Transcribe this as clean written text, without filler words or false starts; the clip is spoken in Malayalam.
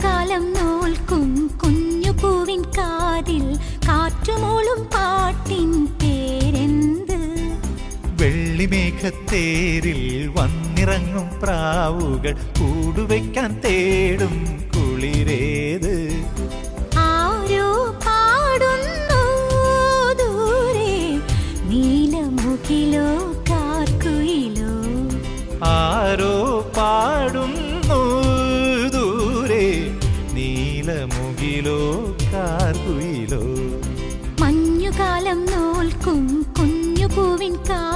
മഞ്ഞുകാലം നോൽക്കും കുഞ്ഞു പൂവിൻ കാതിൽ കാറ്റുമൂളും പാട്ടിൻ പേരെന്ത്? വെള്ളിമേഘത്തേരിൽ വന്നിറങ്ങും പ്രാവുകൾ കൂടുവയ്ക്കാൻ തേടും കുളിരേത്? ആരോ പാടുന്നു ദൂരെ, നീലമുകിലോ കാർക്കുയിലോ? ആരോ പാടുന്നു ദൂരെ, നീലമുകിലോ കാർക്കുയിലോ? മഞ്ഞുകാലം നോൽക്കും കുഞ്ഞു പൂവിൻ കാതിൽ